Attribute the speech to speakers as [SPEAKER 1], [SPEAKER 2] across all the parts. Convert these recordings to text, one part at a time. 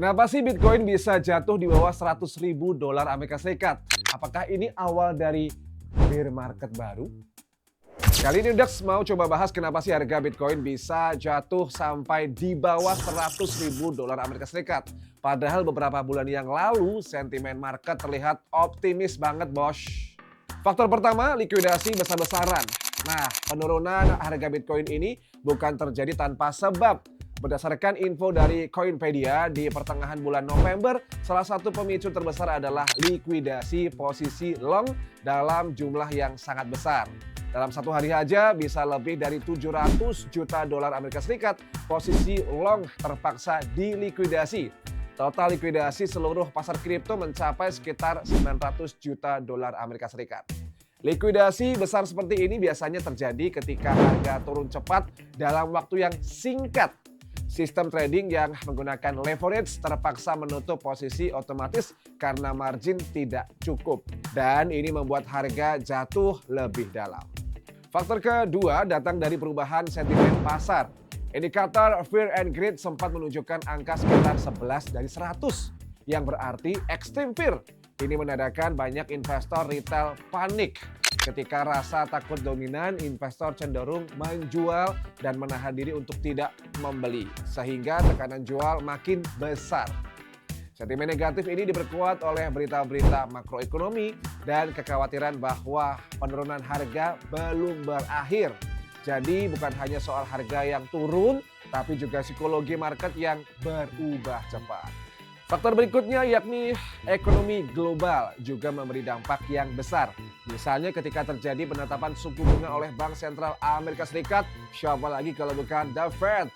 [SPEAKER 1] Kenapa sih Bitcoin bisa jatuh di bawah 100.000 dolar Amerika Serikat? Apakah ini awal dari bear market baru? Kali ini Dex mau coba bahas kenapa sih harga Bitcoin bisa jatuh sampai di bawah 100.000 dolar Amerika Serikat. Padahal beberapa bulan yang lalu sentimen market terlihat optimis banget, bos. Faktor pertama, likuidasi besar-besaran. Nah, penurunan harga Bitcoin ini bukan terjadi tanpa sebab. Berdasarkan info dari Coinpedia, di pertengahan bulan November, salah satu pemicu terbesar adalah likuidasi posisi long dalam jumlah yang sangat besar. Dalam satu hari saja bisa lebih dari 700 juta dolar Amerika Serikat posisi long terpaksa dilikuidasi. Total likuidasi seluruh pasar kripto mencapai sekitar 900 juta dolar Amerika Serikat. Likuidasi besar seperti ini biasanya terjadi ketika harga turun cepat dalam waktu yang singkat. Sistem trading yang menggunakan leverage terpaksa menutup posisi otomatis karena margin tidak cukup. Dan ini membuat harga jatuh lebih dalam. Faktor kedua datang dari perubahan sentimen pasar. Indikator Fear and Greed sempat menunjukkan angka sekitar 11 dari 100, yang berarti extreme fear. Ini menandakan banyak investor retail panik. Ketika rasa takut dominan, investor cenderung menjual dan menahan diri untuk tidak membeli, sehingga tekanan jual makin besar. Sentimen negatif ini diperkuat oleh berita-berita makroekonomi dan kekhawatiran bahwa penurunan harga belum berakhir. Jadi bukan hanya soal harga yang turun, tapi juga psikologi market yang berubah cepat. Faktor berikutnya yakni ekonomi global juga memberi dampak yang besar. Misalnya ketika terjadi penetapan suku bunga oleh Bank Sentral Amerika Serikat, siapa lagi kalau bukan The Fed.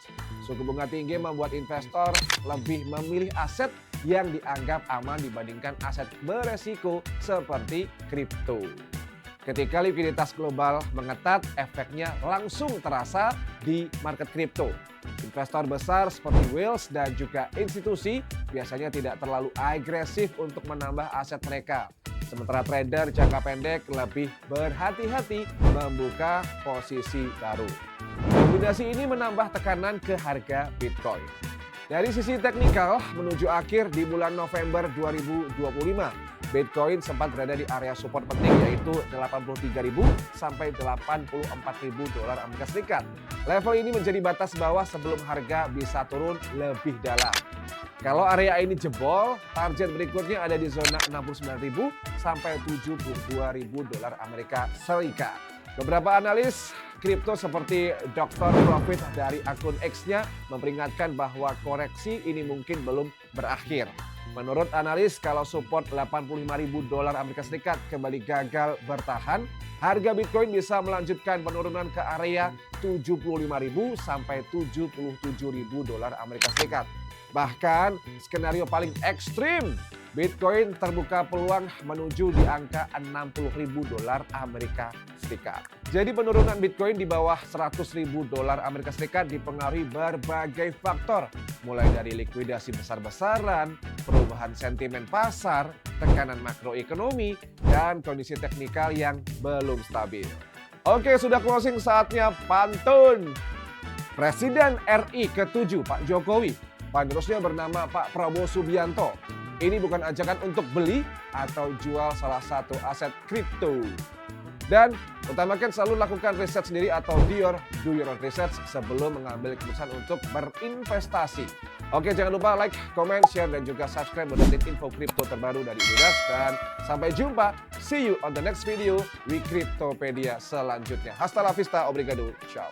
[SPEAKER 1] Suku bunga tinggi membuat investor lebih memilih aset yang dianggap aman dibandingkan aset beresiko seperti kripto. Ketika likuiditas global mengetat, efeknya langsung terasa di market kripto. Investor besar seperti whales dan juga institusi biasanya tidak terlalu agresif untuk menambah aset mereka. Sementara trader jangka pendek lebih berhati-hati membuka posisi baru. Kombinasi ini menambah tekanan ke harga Bitcoin. Dari sisi teknikal, menuju akhir di bulan November 2025, Bitcoin sempat berada di area support penting yaitu 83.000 sampai 84.000 dolar Amerika Serikat. Level ini menjadi batas bawah sebelum harga bisa turun lebih dalam. Kalau area ini jebol, target berikutnya ada di zona 69.000 sampai 72.000 dolar Amerika Serikat. Beberapa analis kripto seperti Dr. Profit dari akun X-nya memperingatkan bahwa koreksi ini mungkin belum berakhir. Menurut analis, kalau support 85.000 dolar Amerika Serikat kembali gagal bertahan, harga Bitcoin bisa melanjutkan penurunan ke area 75.000 sampai 77.000 dolar Amerika Serikat. Bahkan skenario paling ekstrim, Bitcoin terbuka peluang menuju di angka 60.000 dolar Amerika Serikat. Jadi penurunan Bitcoin di bawah 100.000 dolar Amerika Serikat dipengaruhi berbagai faktor, mulai dari likuidasi besar-besaran, perubahan sentimen pasar, tekanan makroekonomi, dan kondisi teknikal yang belum stabil. Oke, sudah closing, saatnya pantun. Presiden RI ke-7 Pak Jokowi, penerusnya bernama Pak Prabowo Subianto. Ini bukan ajakan untuk beli atau jual salah satu aset kripto. Dan utamakan selalu lakukan riset sendiri atau do your own research sebelum mengambil keputusan untuk berinvestasi. Oke, jangan lupa like, comment, share, dan juga subscribe mendapat info kripto terbaru dari Dex. Dan sampai jumpa, see you on the next video di Cryptopedia selanjutnya. Hasta la vista, obrigado, ciao.